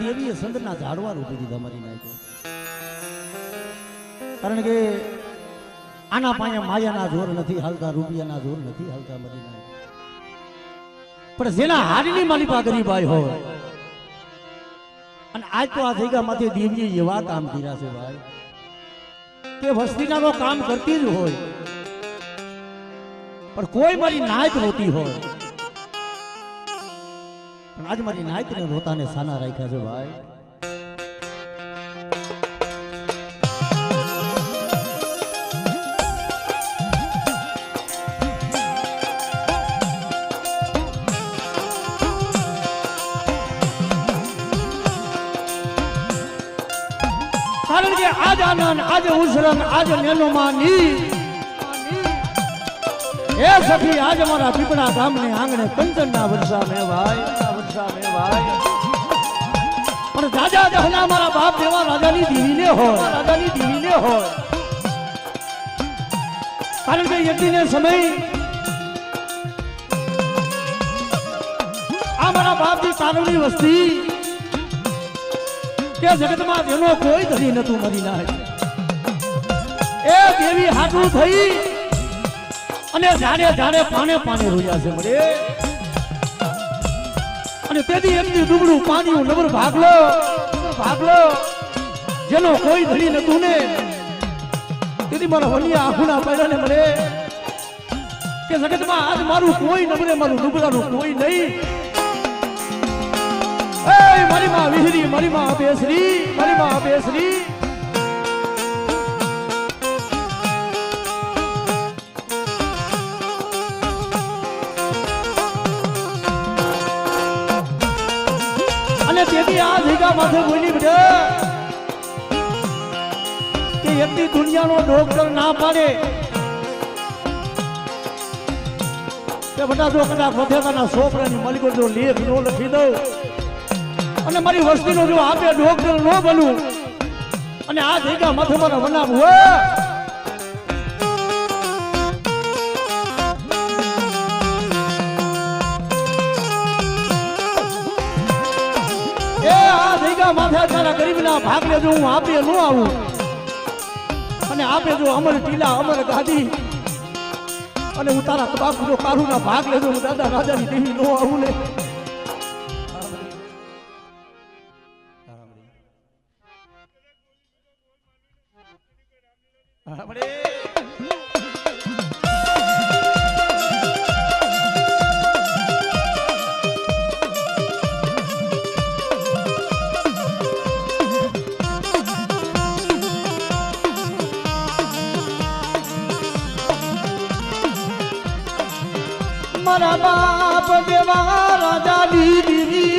દેવીએ સંતના ઝાડવા રોપી દીધા મારી નાખ્યો. કારણ કે આના પાસે માયાના જોર નથી હાલતા, રૂપિયાના જોર નથી હાલતા મારી નાખ્યો. પણ જેના હારીની માલિપા ગરીબાઈ હોય અને આજ તો આ જગ્યામાંથી દેવીએ એવા કામ કર્યા છે ભાઈ કે વસ્તીના કામ કરતી જ હોય પણ કોઈ મારી નાયત રોતી હોય. પણ આજ મારી નાયત ને રોતાને સાના રાખ્યા છે ભાઈ. કારણ કે આજ આનંદ, આજ ઉસરન, આજ નેનો માની એ સખી આજ અમારા પીપળા ગામને આંગણે કંચનના વર્ષા મે ભાઈ, વર્ષા મે ભાઈ. પણ રાજા જહના મારા બાપ દેવા રાજાની દીવીને હોય, રાજાની દીવીને હોય. કારણ કે યતીને સમય આ મારા બાપની કાનૂની વસ્તી કે જગતમાં તેનો કોઈ ધરી નતું મરી નાય. એ દેવી હાટું થઈ અને જાણે જાણે પાને પાને રોયા છે મળે. અને તેથી એમની ડુબડું પાણીઓ નબર ભાગલો જેનો કોઈ ધરી નતું ને તેથી મારા વલિયા આખુના પડ્યા ને મળે કે જગતમાં આજ મારું કોઈ નબરે, મારું ડુબડાનું કોઈ નહીં. મારી માં વિહરી, મારી માં અભેશ્રી, મારી માં અભેશ્રી. અને તેથી આ જગ્યા માથે બોલી બેટા કે એકની દુનિયાનો ડોક્ટર ના પાડે કે બધા જો કદાચ વધેતાના છોકરાની મલિકો જો લેખ નો લખી દઉં અને મારી વસ્તીનો જો આપે ડોક્ટર નો બનું અને આ જગ્યા માથે મારા બનાવવું હોય એ આ જગ્યા માથે તારા ગરીબના ભાગ લેજો હું આપે ન આવું અને આપે જો અમર ટીલા, અમર ગાદી અને હું તારા બાપુ જો કારુના ભાગ લેજો હું દાદા રાજાની દેવી ન આવું ને. મારા બાપ દેવા રાજાની દીવી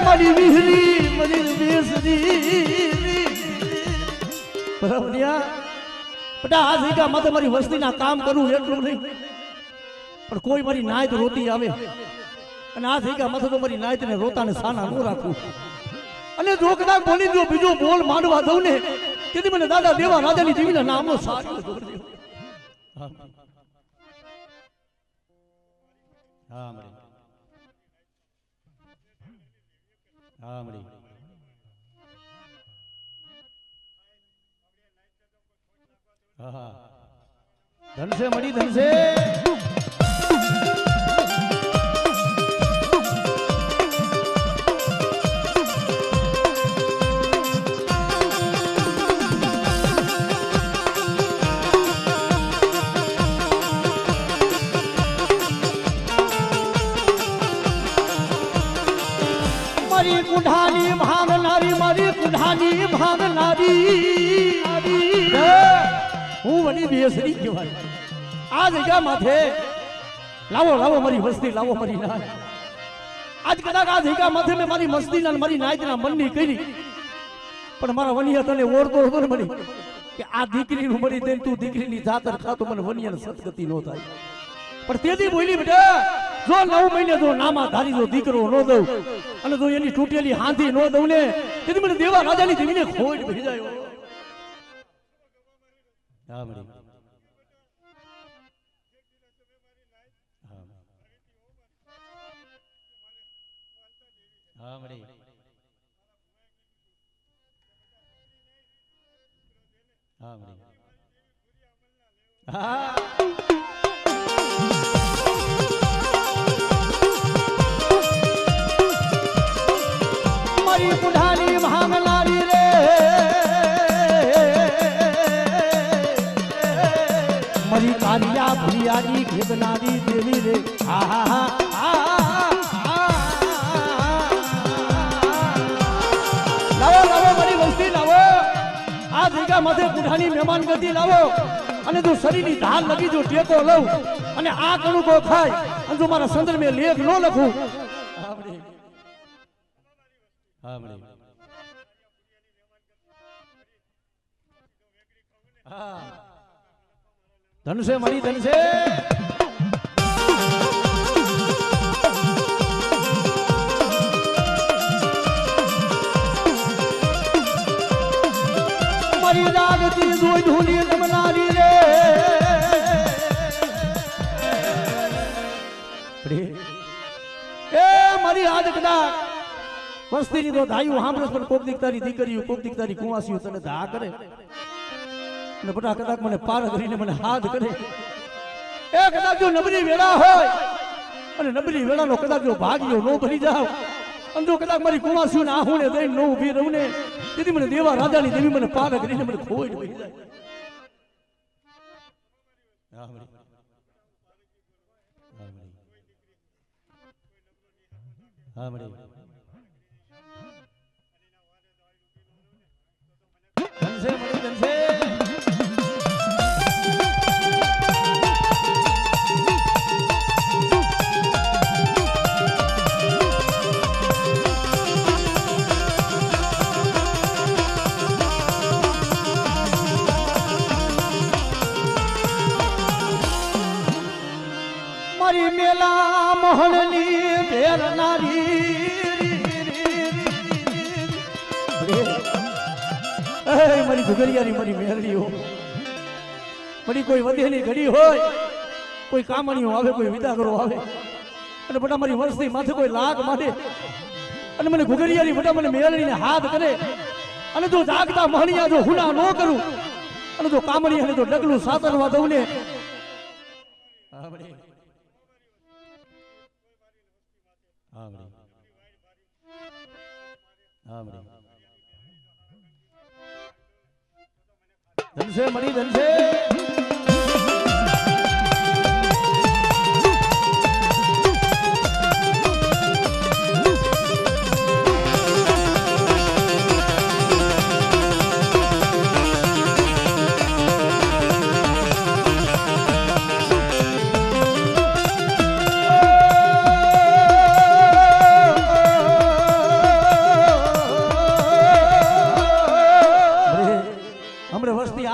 મારી વિહરી, મારી બેસરી બરાબરિયા બેટા. આ જગ્યા માં મારી વસ્તીના કામ કરવું એટલું નહીં પણ કોઈ મારી નાયત રોતી આવે અને આ જગ્યા માં તો મારી નાયત ને રોતાને સાના ન રાખવું. અને જો કદાચ બોલી દો બીજો બોલ માંડવા દઉં ને તેથી મને દાદા દેવા રાજાની દેવીના નામનો સાચો જોડજો. હા મળી, હા મળી. હા ધનસે મળી, ધનસે. મારી કુંઢાની ભાંગનારી, મારી કુંઢાની ભાંગનારી હું વળી બેસરી કહેવાય. આ જગ્યા માથે લાવો લાવો મારી વસ્તી, લાવો મારી નાય. આજ કદાચ આ જગ્યા માથે મેં મારી મસ્તીના મારી નાયતના મનની કરી પણ મારા વનિયા તને ઓળતો હતો ને મળી કે આ દીકરીનું મળી દે તું દીકરીની જાતર ખાતો મને વનિયાને સદગતિ ન થાય. પણ તેથી બોલી બેટા જો 9 મહિને જો નામા ધારી જો દીકરો ન દઉં અને જો એની તૂટેલી હાંધી ન દઉં ને તેથી મને દેવા રાજાની દેવીને ખોટ ભરી જાય. હા મળી. હા મળી હા મળી હા મારી કુઢાની ભાંગનારી રે મારી કાલિયા ભુલિયાની ઘેબનારી દેવી રે હા હા હા લાવો લાવો મારી વસ્તી લાવો આ જગ્યા માથે કુઢાની મહેમાન ગતિ લાવો અને જો શરીરની ધાર લગી જો ટેકો લઉં અને આ કણુકો ખાય અને જો મારા સંદર્ભે લેખ ન લખું હા મળી હા ધનસે મળી ધનસે મારી જાગતી જોઈ ધૂની ગમનારી રે એ મારી આજ કદાચ વસ્તીની તો ધાયું સાંભળે પણ કોક દીકતારી દીકરીઓ કોક દીકતારી કુવાસીઓ તને ધા કરે ને બટા કદાચ મને પાર કરીને મને હાથ કરે એ કદાચ જો નબળી વેળા હોય અને નબળી વેળાનો કદાચ જો ભાગ્યો નો ભરી જાવ અને જો કદાચ મારી કુવાસીઓ ને આહુણે દઈને નો ઊભી રહું ને તેથી મને દેવા રાજાની દેવી મને પાર કરીને મને ખોઈ વહી જાય હા મળી ધનસે મળી ધનસે મારી મેલા મોહનની ભેરનારી મારી ઘુઘરિયાની મારી મેરડીઓ મારી કોઈ વધેલી ઘડી હોય કોઈ કામણીઓ આવે કોઈ વિદાગરો આવે અને બટા મારી વર્ષની માથે કોઈ લાગ મારે અને મને ઘુઘરિયાની બટા મને મેરડીને હાથ કરે અને જો જાગતા મહણિયા જો હુના ન કરું અને જો કામણીયાને જો ડગલું સાતરવા દઉં ને ધનસે મળી ધનસે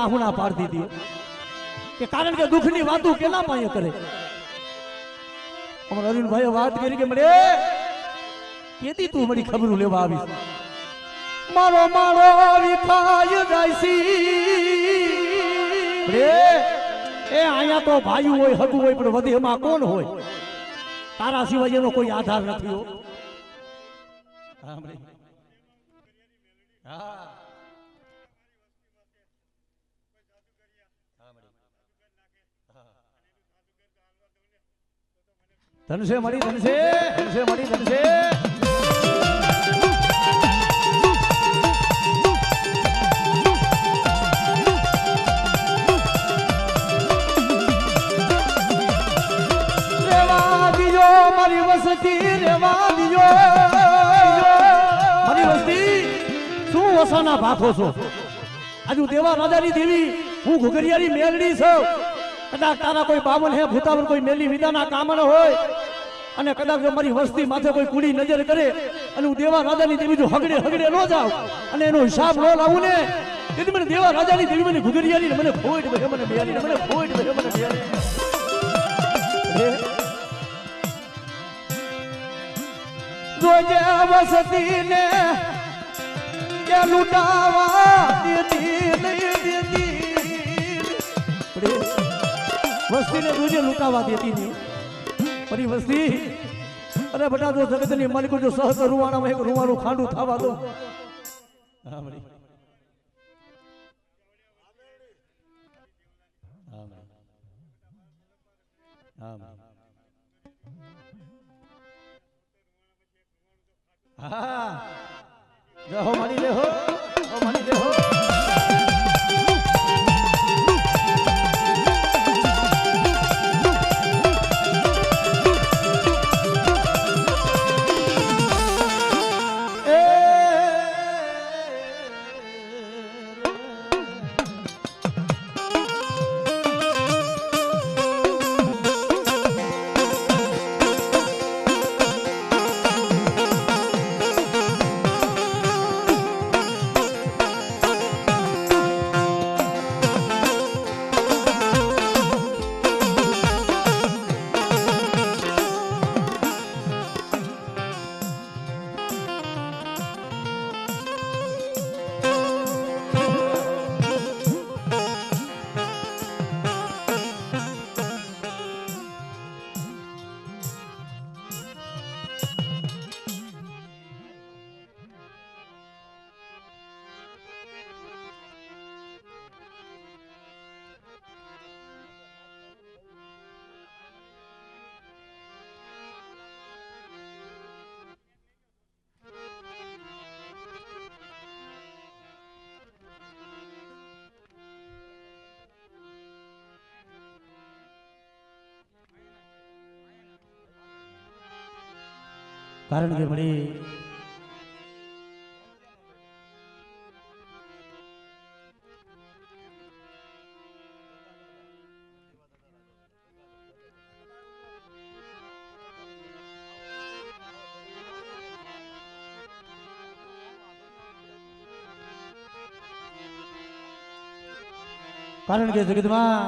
હુના પાડતી હતી કે કારણ કે દુઃખની વાતો કેના પાયે કરે અમાર અરવિંદભાઈએ વાત કરી કે મને કેતી તું મારી ખબર લેવા આવીશ મારો મારો વિખાય જાયસી રે એ આયા તો ભાઈ હોય હગું હોય પણ વધેમાં કોણ હોય તારા સિવાય એનો કોઈ આધાર નથી હો હા ધનસે મળી ધનસે ધનસે મળી ધનસે રેવા દીજો મારી વસતી રેવા દીજો મારી વસતી શું વસાના ભાખો છો આજુ દેવા રાજાની દેવી હું ઘુઘરિયાની મેલડી છું કદાચ તારા કોઈ બામન હે ભૂતાવન કોઈ મેલી વિદાના કામણ હોય અને કદાચ જો મારી વસ્તી માથે કોઈ કુડી નજર કરે અને હું દેવા રાજાની દેવી જો હગડે હગડે ન જાઉં અને એનો હિસાબ ન લાવું ને તેથી મને દેવા રાજાની દેવી મને ઘુઘરિયાની મને ફોઈટ ભે મને બેરી મને ફોઈટ ભે મને બેરી જોજે વસતી ને કે લૂટાવા દેતી નહીં દેતી વસ્તીને રોજે લૂંટાવા દેતી નહીં. મારી વસ્તી અરે બટા જો જગતની માલિક જો સહજ રૂવાણામાં એક રૂવાણું ખાંડું થવા દો. હા જય હો માની લે હો માની લે હો. કારણ કે મળી કારણ કે જગતમાં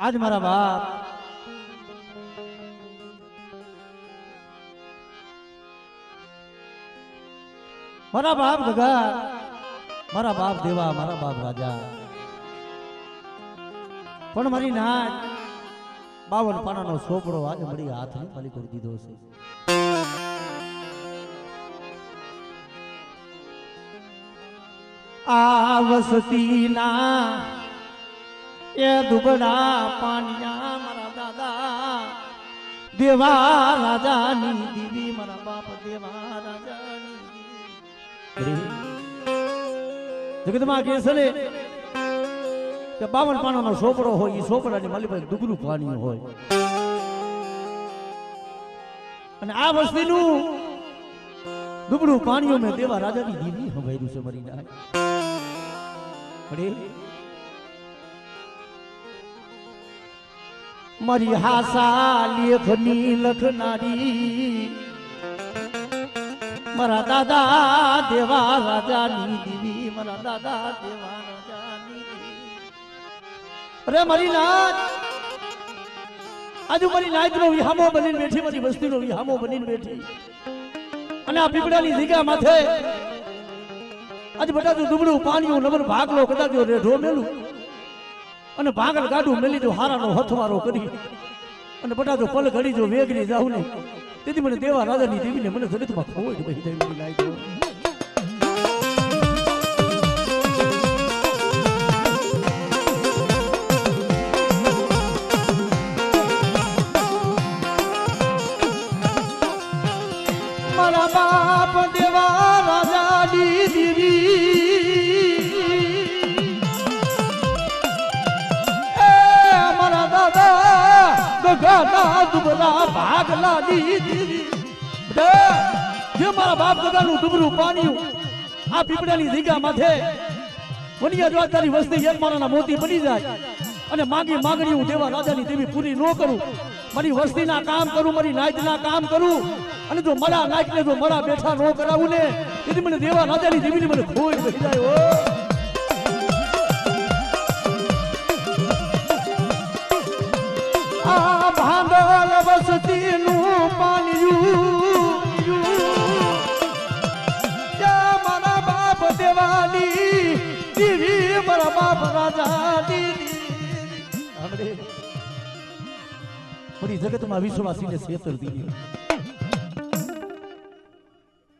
આજ મારા બાપ મારા બાપ ગગા, મારા બાપ દેવા, મારા બાપ રાજા, પણ મારી નાચ 52 પાનાનો સોપડો આજે મળી હાથની ખાલી કરી દીધો છે. આ વસતીના એ દુબળા પાનિયા મારા દાદા દેવા રાજાની દીવી, મારા બાપ દેવા રાજાની જગતમાં કે છે ને કે 52 પાનાનો સોપડો હોય, એ સોપડાની માલી પાસે દુબળું પાણી હોય. અને આ વસ્તીનું દુબળું પાણીઓ મેં દેવા રાજાની દીવી હંભાર્યું છે મારી નાય. મારી હાસા લેખની લખનારી મારા દાદા દેવા રાજાની દીવી, મારા દાદા દેવા રાજાની દીવી. અરે મારી નાચ આજુ મારી નાચ નો વિહામો બનીને બેઠી, મારી વસ્તી નો વિહામો બનીને બેઠી. અને આ પીપળાની જગ્યા માથે આજે બધા દુબળું પાણીઓ નબર ભાગલો કદાચ રેઢો મેલું અને ભાગલ ગાડું મેલી જો હારાનો હથવારો કરી અને બધા જો પલ ઘડી જો વેગરી જાવ ને તેથી મને દેવા રાજાની દેવીને મને જગતમાં ખોટ બહી જાય મને લાગ્યો. મારા બાપ દેવા રાજાની દેવી, મારા દાદા ગગાના દુબળા ભાગલાની દેવી. જે મારા બાપ ગગાનું દુબળું પાણી આ પીપળાની જગ્યા માથે વનિયા જવાબદારી વસ્તી એક મારાના મોતી બની જાય અને માંગી માંગણી હું દેવા રાજાની દેવી પૂરી ન કરું, મારી વસ્તીના કામ કરું, મારી નાયતના કામ કરું અને જો મારા નાયકને જો મારા બેઠા ન કરાવું ને તેથી મને દેવા રાજાની દેવીને મને ખોટ બહી જાય. આ ભાંગલ વસ્તીનું પાણીયું મારા બાપ દેવાની દેવી, મારા બાપ રાજાની દેવી. બધી જગતમાં વિશ્વાસીને છેતર દીધી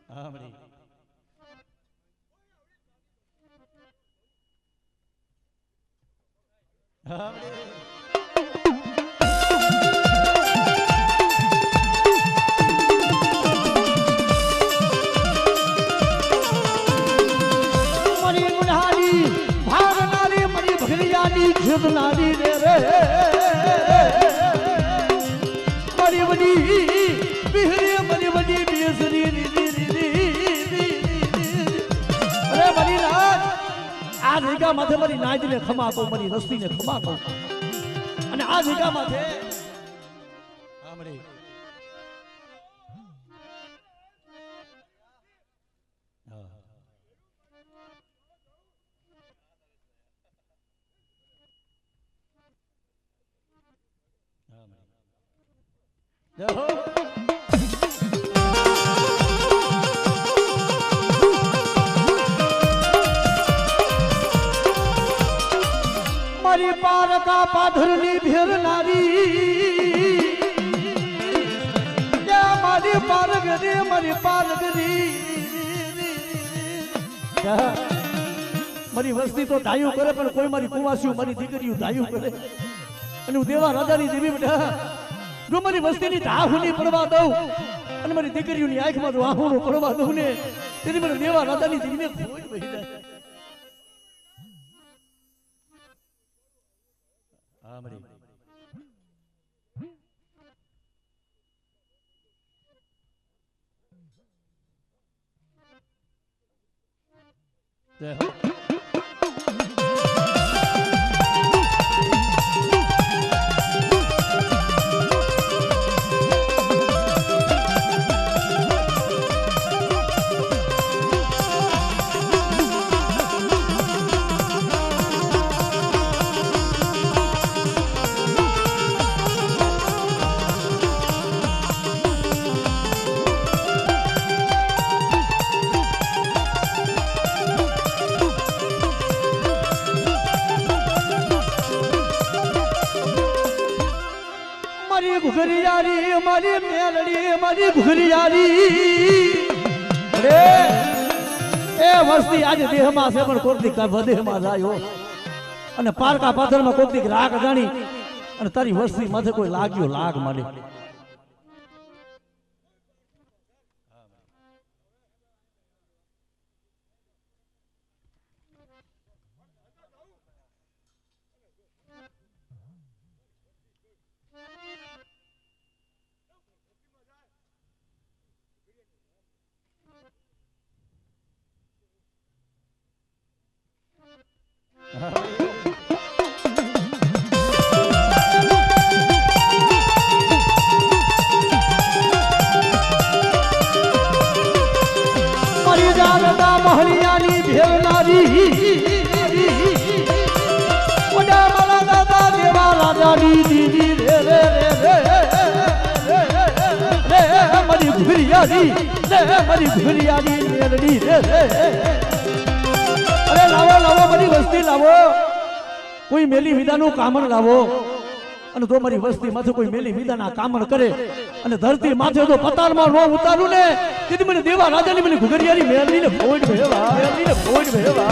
હા બધી હા નારી રે રે મારી બડી બિહરી મારી બડી બેસરી અરે મારી નાચ આ જગ્યા માથે મારી નાચને ખમા કહું મારી રસ્તીને ખમા કહું અને આ જગ્યા માથે મારી પારકા પાધરની ભેરનારી મારી પારગરી મારી પારગરી મારી વસ્તી તો ધાયું કરે પણ કોઈ મારી કુવાસીઓ મારી દીકરીઓ ધાયું કરે અને હું દેવા રાજાની દેવી બેટા જો મારી વસ્તીની ધાહુની પડવા દઉં અને મારી દીકરીઓની આંખમાં જો આહુનો પડવા દઉં ને તેથી મને દેવા રાજાની દેવીને ખોઈ વહી જાય હા મારી જય હો ઘુઘરિયારી મારી મેલડી મારી ઘુઘરિયારી રે એ વસ્તી આજે દેહમાં છે પણ કોકથી વધેમાં જાય અને પારકા પાથરમાં કોકથી રાગ જાણી અને તારી વસ્તી માથે કોઈ લાગ્યો લાગ મળે મારી જાનતા મહલિયાની ભેરનારી ઓડા મારા દાદા દેવા રાજાની દીદી રે રે રે રે મારી ઘુરિયારી રે મારી ઘુરિયારી મેલડી રે અરે લાવો લાવો બધી વસ્તી લાવો કોઈ મેલી વિદાનું કામણ લાવો અને તો મારી વસ્તી માથે કોઈ મેલી વિદાના કામણ કરે અને ધરતી માથે જો પતાલમાં નો ઉતારું ને તેથી મને દેવા રાજાની મને ઘુઘરિયાની મેલડીને ફોડ ભેવા મેલડીને ફોડ ભેવા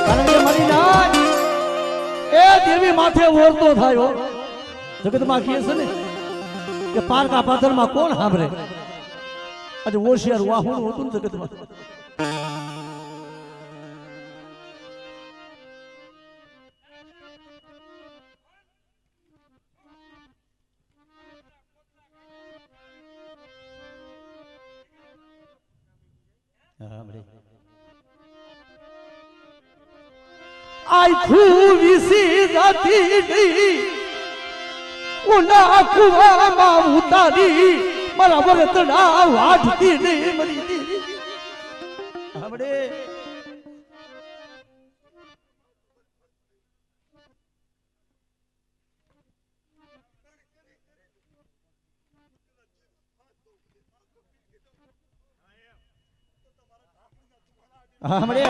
કારણ કે મારી નાચ એ દેવી માથે ઓરતો થાય જગતમાં કહે છે ને કે પારકા પાથરમાં કોણ સાંભળે આજે હોશિયાર વાહું હતું ને જગતમાં આખું વિસી જાતી ઉના કુવામાં ઉતારી મારા વરતડા વાઢતી નહીં મરી દીધી આપણે હમણે